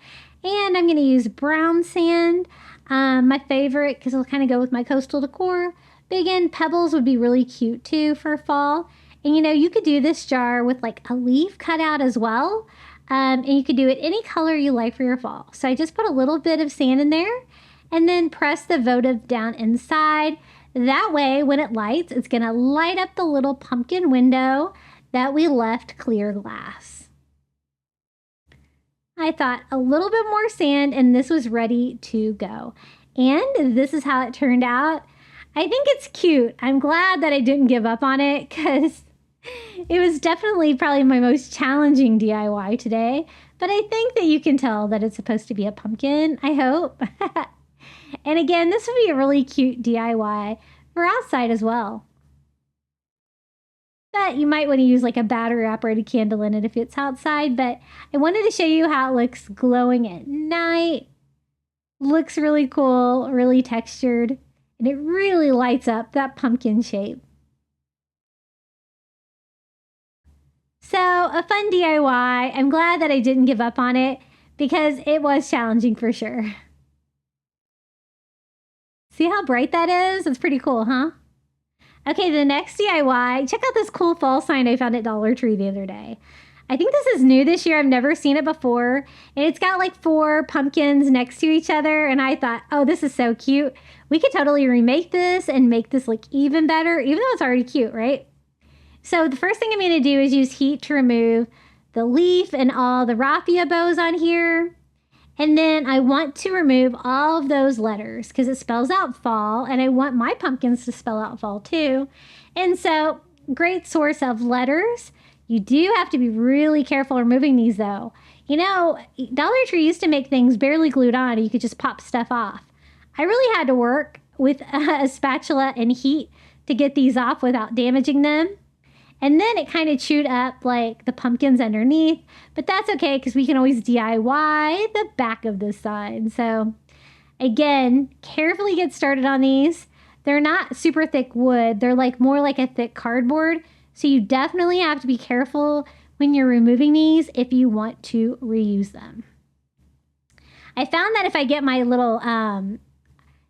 And I'm going to use brown sand, my favorite, because it'll kind of go with my coastal decor. But again, pebbles would be really cute too for fall. And you know, you could do this jar with like a leaf cut out as well. And you could do it any color you like for your fall. So I just put a little bit of sand in there and then press the votive down inside. That way, when it lights, it's going to light up the little pumpkin window that we left clear glass. I thought a little bit more sand and this was ready to go. And this is how it turned out. I think it's cute. I'm glad that I didn't give up on it because it was definitely probably my most challenging DIY today. But I think that you can tell that it's supposed to be a pumpkin, I hope. And again, this would be a really cute DIY for outside as well. But you might want to use like a battery operated candle in it if it's outside. But I wanted to show you how it looks glowing at night. Looks really cool, really textured. And it really lights up that pumpkin shape. So a fun DIY. I'm glad that I didn't give up on it because it was challenging for sure. See how bright that is? It's pretty cool, huh? Okay, the next DIY, check out this cool fall sign I found at Dollar Tree the other day. I think this is new this year. I've never seen it before. And it's got like 4 pumpkins next to each other. And I thought, oh, this is so cute. We could totally remake this and make this look even better, even though it's already cute, right? So the first thing I'm going to do is use heat to remove the leaf and all the raffia bows on here. And then I want to remove all of those letters because it spells out fall, and I want my pumpkins to spell out fall too. And so, great source of letters. You do have to be really careful removing these though. You know, Dollar Tree used to make things barely glued on and you could just pop stuff off. I really had to work with a spatula and heat to get these off without damaging them. And then it kind of chewed up like the pumpkins underneath, but that's okay because we can always DIY the back of this sign. So again, carefully get started on these. They're not super thick wood. They're like more like a thick cardboard. So you definitely have to be careful when you're removing these if you want to reuse them. I found that if I get my little,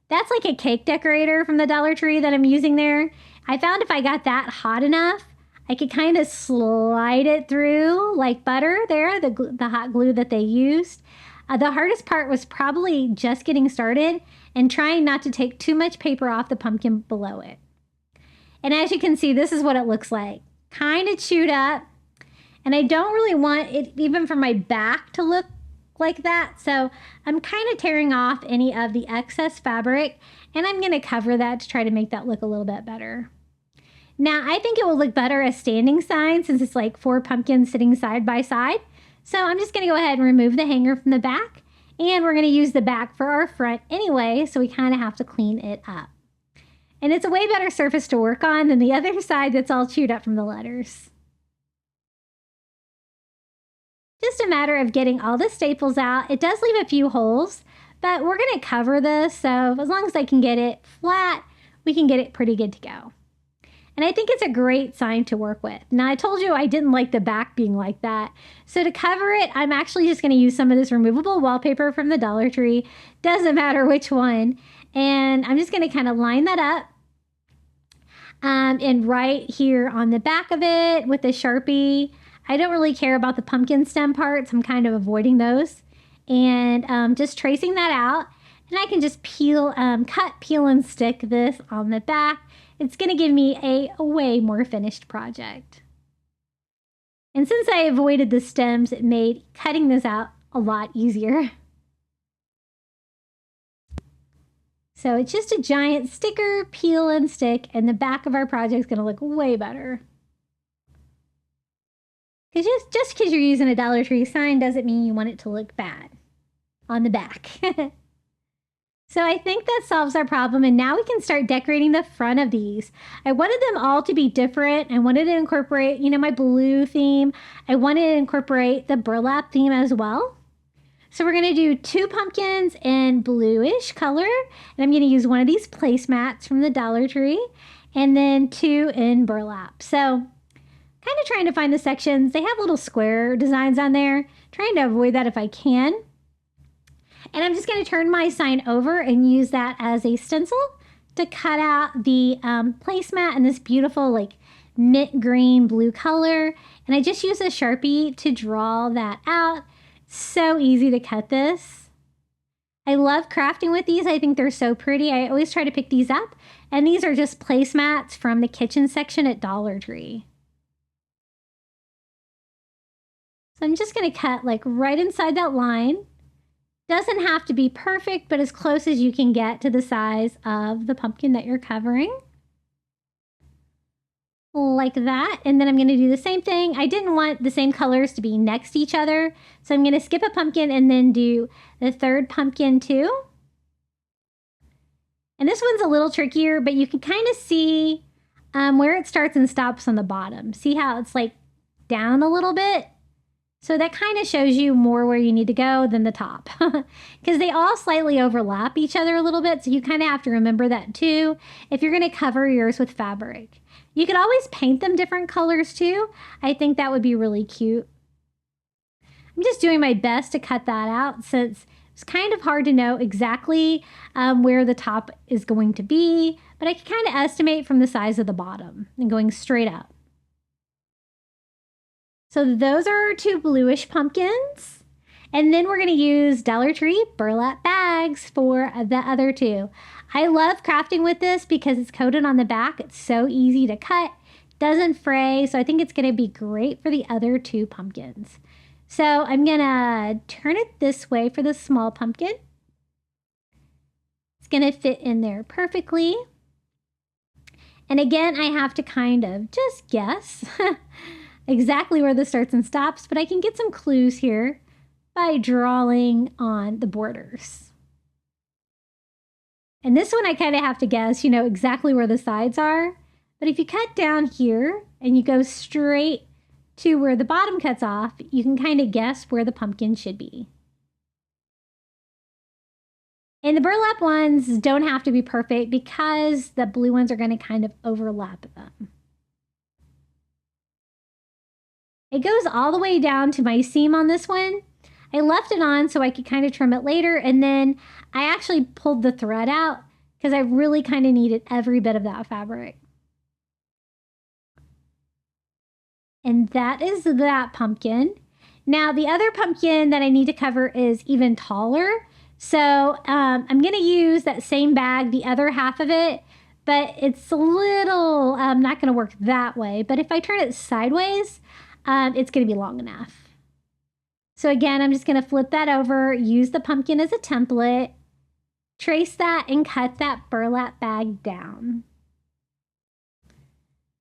that's like a cake decorator from the Dollar Tree that I'm using there. I found if I got that hot enough, I could kind of slide it through like butter there, the hot glue that they used. The hardest part was probably just getting started and trying not to take too much paper off the pumpkin below it. And as you can see, this is what it looks like. Kind of chewed up. And I don't really want it even from my back to look like that. So I'm kind of tearing off any of the excess fabric and I'm going to cover that to try to make that look a little bit better. Now I think it will look better as standing sign since it's like 4 pumpkins sitting side by side. So I'm just going to go ahead and remove the hanger from the back and we're going to use the back for our front anyway. So we kind of have to clean it up. And it's a way better surface to work on than the other side that's all chewed up from the letters. Just a matter of getting all the staples out. It does leave a few holes, but we're going to cover this. So as long as I can get it flat, we can get it pretty good to go. And I think it's a great sign to work with. Now, I told you I didn't like the back being like that. So to cover it, I'm actually just going to use some of this removable wallpaper from the Dollar Tree. Doesn't matter which one. And I'm just going to kind of line that up. And right here on the back of it with a Sharpie. I don't really care about the pumpkin stem parts. I'm kind of avoiding those. And just tracing that out. And I can just cut, peel, and stick this on the back. It's going to give me a way more finished project. And since I avoided the stems, it made cutting this out a lot easier. So it's just a giant sticker, peel, and stick, and the back of our project is going to look way better. Because just because you're using a Dollar Tree sign doesn't mean you want it to look bad on the back. So I think that solves our problem, and now we can start decorating the front of these. I wanted them all to be different. I wanted to incorporate, my blue theme. I wanted to incorporate the burlap theme as well. So we're going to do 2 pumpkins in bluish color, and I'm going to use one of these placemats from the Dollar Tree, and then 2 in burlap. So kind of trying to find the sections. They have little square designs on there, trying to avoid that if I can. And I'm just going to turn my sign over and use that as a stencil to cut out the placemat in this beautiful like mint green blue color. And I just use a Sharpie to draw that out. So easy to cut this. I love crafting with these. I think they're so pretty. I always try to pick these up. And these are just placemats from the kitchen section at Dollar Tree. So I'm just going to cut like right inside that line. Doesn't have to be perfect, but as close as you can get to the size of the pumpkin that you're covering. Like that. And then I'm going to do the same thing. I didn't want the same colors to be next to each other. So I'm going to skip a pumpkin and then do the 3rd pumpkin too. And this one's a little trickier, but you can kind of see where it starts and stops on the bottom. See how it's like down a little bit? So that kind of shows you more where you need to go than the top. Because they all slightly overlap each other a little bit. So you kind of have to remember that too if you're going to cover yours with fabric. You could always paint them different colors too. I think that would be really cute. I'm just doing my best to cut that out since it's kind of hard to know exactly where the top is going to be. But I can kind of estimate from the size of the bottom and going straight up. So those are our 2 bluish pumpkins. And then we're going to use Dollar Tree burlap bags for the other 2. I love crafting with this because it's coated on the back. It's so easy to cut, doesn't fray. So I think it's going to be great for the other 2 pumpkins. So I'm going to turn it this way for the small pumpkin. It's going to fit in there perfectly. And again, I have to kind of just guess exactly where this starts and stops, but I can get some clues here by drawing on the borders. And this one I kind of have to guess, exactly where the sides are. But if you cut down here, and you go straight to where the bottom cuts off, you can kind of guess where the pumpkin should be. And the burlap ones don't have to be perfect because the blue ones are going to kind of overlap them. It goes all the way down to my seam on this one. I left it on so I could kind of trim it later, and then I actually pulled the thread out because I really kind of needed every bit of that fabric. And that is that pumpkin. Now the other pumpkin that I need to cover is even taller. So I'm going to use that same bag, the other half of it, but it's a little not going to work that way. But if I turn it sideways, it's going to be long enough. So again, I'm just going to flip that over, use the pumpkin as a template, trace that, and cut that burlap bag down.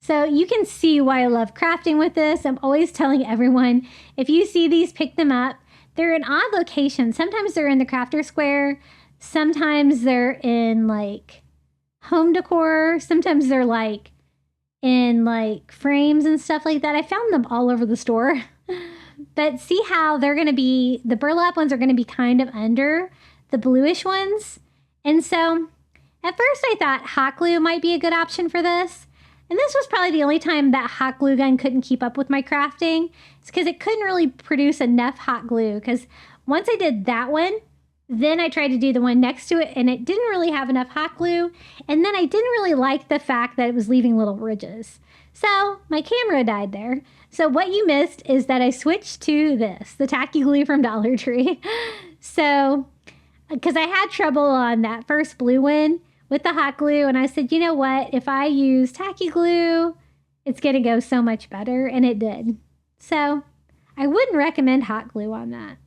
So you can see why I love crafting with this. I'm always telling everyone, if you see these, pick them up. They're in odd locations. Sometimes they're in the crafter square. Sometimes they're in like home decor. Sometimes they're like in like frames and stuff like that. I found them all over the store. But see how they're going to be, the burlap ones are going to be kind of under the bluish ones. And so at first I thought hot glue might be a good option for this. And this was probably the only time that hot glue gun couldn't keep up with my crafting. It's because it couldn't really produce enough hot glue. Because once I did that one, then I tried to do the one next to it, and it didn't really have enough hot glue. And then I didn't really like the fact that it was leaving little ridges. So my camera died there. So what you missed is that I switched to this, the tacky glue from Dollar Tree. So, because I had trouble on that first blue one with the hot glue, and I said, you know what, if I use tacky glue, it's going to go so much better, and it did. So I wouldn't recommend hot glue on that.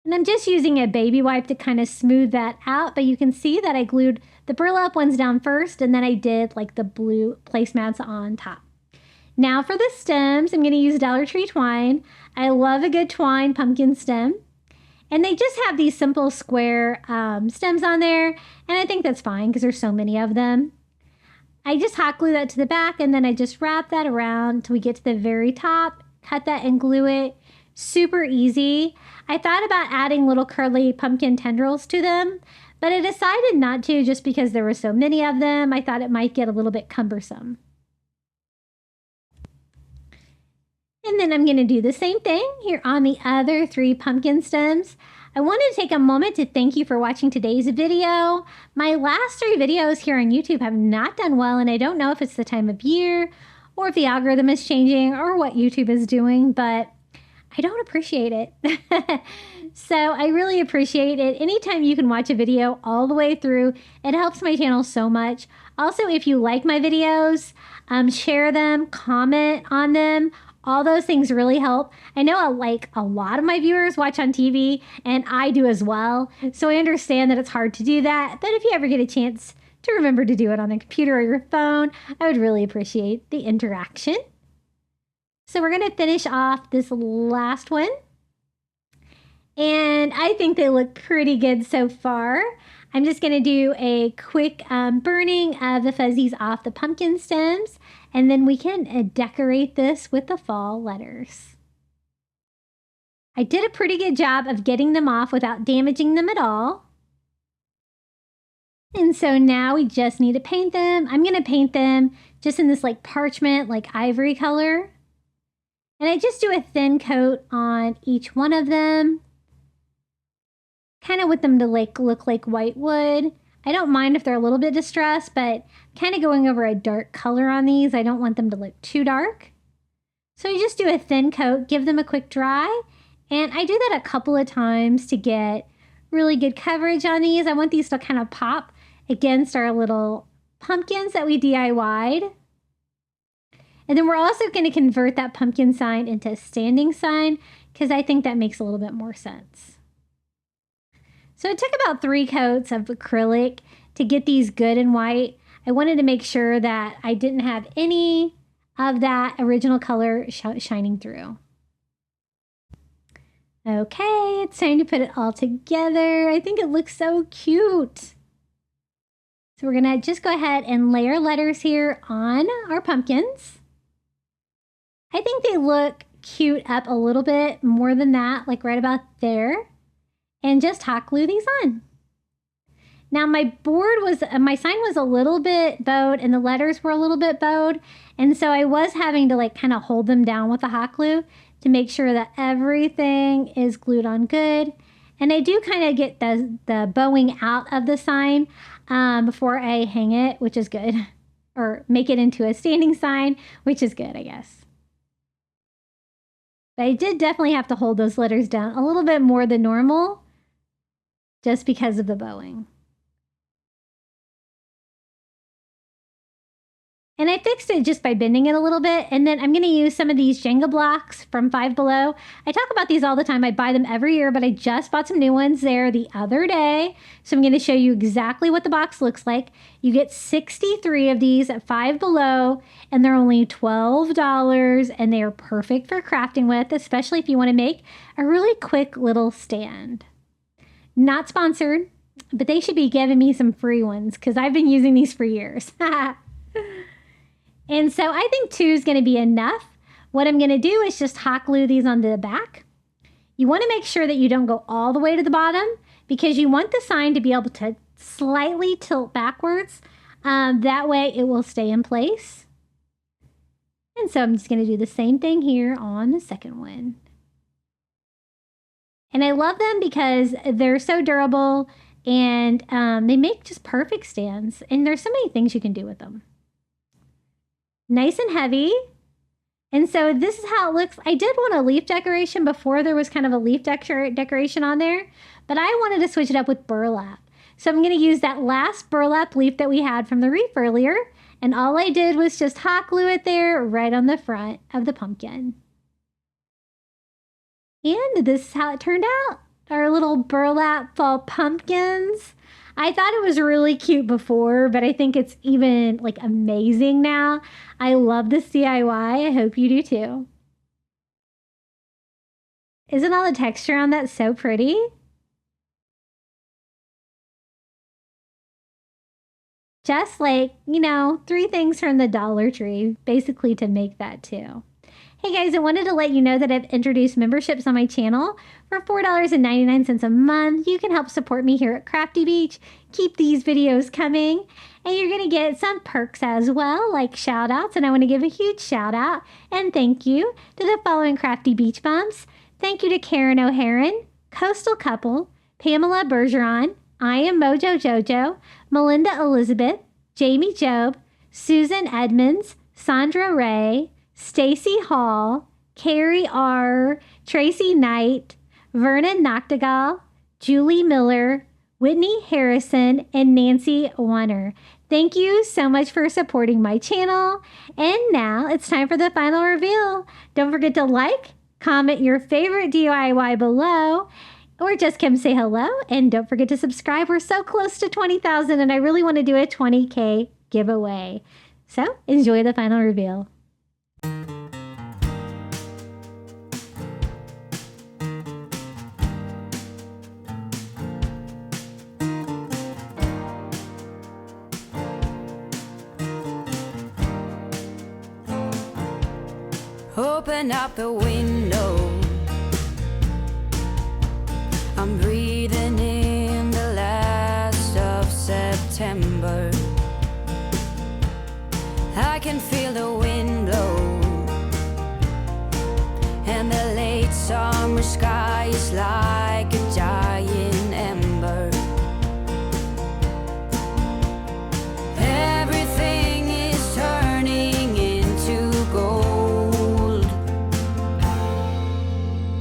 And I'm just using a baby wipe to kind of smooth that out, but you can see that I glued the burlap ones down first, and then I did like the blue placemats on top. Now for the stems, I'm going to use Dollar Tree twine. I love a good twine pumpkin stem. And they just have these simple square stems on there. And I think that's fine because there's so many of them. I just hot glue that to the back, and then I just wrap that around until we get to the very top. Cut that and glue it. Super easy. I thought about adding little curly pumpkin tendrils to them, but I decided not to just because there were so many of them. I thought it might get a little bit cumbersome. And then I'm going to do the same thing here on the other 3 pumpkin stems. I wanted to take a moment to thank you for watching today's video. My last 3 videos here on YouTube have not done well, and I don't know if it's the time of year or if the algorithm is changing or what YouTube is doing, but I don't appreciate it. So I really appreciate it. Anytime you can watch a video all the way through, it helps my channel so much. Also, if you like my videos, share them, comment on them. All those things really help. I know like a lot of my viewers watch on TV, and I do as well. So I understand that it's hard to do that. But if you ever get a chance to remember to do it on the computer or your phone, I would really appreciate the interaction. So we're going to finish off this last one. And I think they look pretty good so far. I'm just going to do a quick burning of the fuzzies off the pumpkin stems, and then we can decorate this with the fall letters. I did a pretty good job of getting them off without damaging them at all. And so now we just need to paint them. I'm going to paint them just in this like parchment, like ivory color. And I just do a thin coat on each one of them. Kind of with them to like look like white wood. I don't mind if they're a little bit distressed, but kind of going over a dark color on these. I don't want them to look too dark. So you just do a thin coat, give them a quick dry. And I do that a couple of times to get really good coverage on these. I want these to kind of pop against our little pumpkins that we DIY'd. And then we're also going to convert that pumpkin sign into a standing sign because I think that makes a little bit more sense. So it took about 3 coats of acrylic to get these good and white. I wanted to make sure that I didn't have any of that original color shining through. Okay, it's time to put it all together. I think it looks so cute. So we're gonna just go ahead and lay our letters here on our pumpkins. I think they look cute up a little bit more than that, like right about there. And just hot glue these on. Now my sign was a little bit bowed and the letters were a little bit bowed. And so I was having to like kind of hold them down with the hot glue to make sure that everything is glued on good. And I do kind of get the bowing out of the sign before I hang it, which is good. Or make it into a standing sign, which is good, I guess. But I did definitely have to hold those letters down a little bit more than normal, just because of the bowing. And I fixed it just by bending it a little bit. And then I'm going to use some of these Jenga blocks from Five Below. I talk about these all the time. I buy them every year, but I just bought some new ones there the other day. So I'm going to show you exactly what the box looks like. You get 63 of these at Five Below, and they're only $12, and they are perfect for crafting with, especially if you want to make a really quick little stand. Not sponsored, but they should be giving me some free ones because I've been using these for years. And so I think 2 is going to be enough. What I'm going to do is just hot glue these onto the back. You want to make sure that you don't go all the way to the bottom because you want the sign to be able to slightly tilt backwards. That way it will stay in place. And so I'm just going to do the same thing here on the second one. And I love them because they're so durable and they make just perfect stands. And there's so many things you can do with them. Nice and heavy. And so this is how it looks. I did want a leaf decoration before there was kind of a leaf decoration on there, but I wanted to switch it up with burlap. So I'm going to use that last burlap leaf that we had from the wreath earlier. And all I did was just hot glue it there right on the front of the pumpkin. And this is how it turned out. Our little burlap fall pumpkins. I thought it was really cute before, but I think it's even like amazing now. I love this DIY. I hope you do too. Isn't all the texture on that so pretty? Just like, 3 things from the Dollar Tree, basically to make that too. Hey guys, I wanted to let you know that I've introduced memberships on my channel. For $4.99 a month, you can help support me here at Crafty Beach. Keep these videos coming. And you're going to get some perks as well, like shout outs. And I want to give a huge shout out and thank you to the following Crafty Beach Bumps. Thank you to Karen O'Haron, Coastal Couple, Pamela Bergeron, I Am Mojo Jojo, Melinda Elizabeth, Jamie Job, Susan Edmonds, Sandra Ray, Stacy Hall, Carrie R., Tracy Knight, Vernon Noctegal, Julie Miller, Whitney Harrison, and Nancy Warner. Thank you so much for supporting my channel. And now it's time for the final reveal. Don't forget to like, comment your favorite DIY below, or just come say hello. And don't forget to subscribe. We're so close to 20,000 and I really want to do a 20K giveaway. So enjoy the final reveal. Open up the window. I'm breathing in the last of September. I can feel the wind blow, and the late summer sky is like a giant ember. Everything is turning into gold.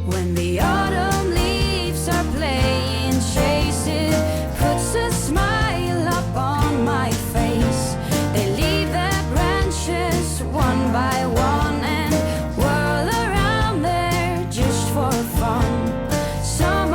When the autumn leaves are playing chase, it puts a smile up on my face. They leave their branches one by one and whirl around there just for fun. Some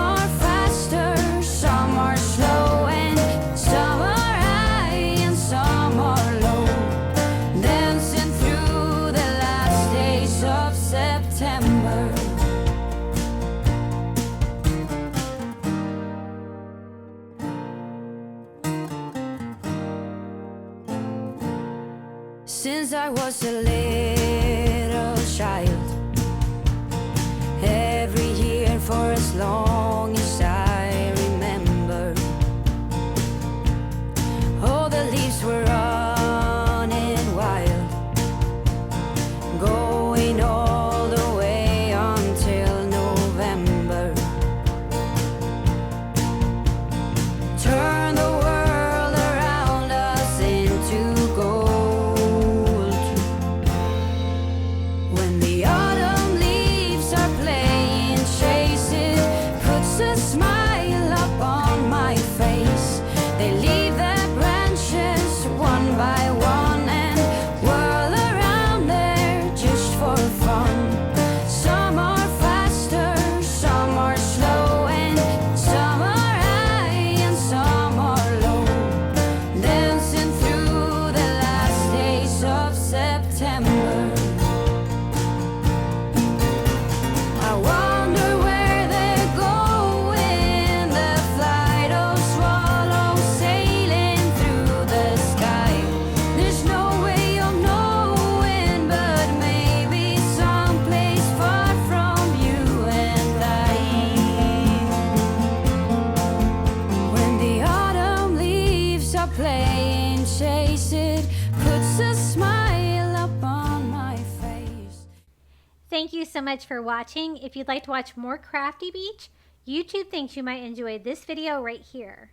since I was a little child. Every year for as long as I remember, all the leaves were running wild, going all the way until November. Turn the world around us into gold. When the autumn leaves are playing chase it, puts a smile up on my face. They leave their branches one by one and whirl around there just for fun. Some are faster, some are slow, and some are high and some are low, dancing through the last days of September. I wonder where they're going, the flight of swallows sailing through the sky. There's no way of knowing, but maybe someplace far from you and I. When the autumn leaves are playing chase it, puts a smile up on my face. Thank you so much for watching. If you'd like to watch more Crafty Beach, YouTube thinks you might enjoy this video right here.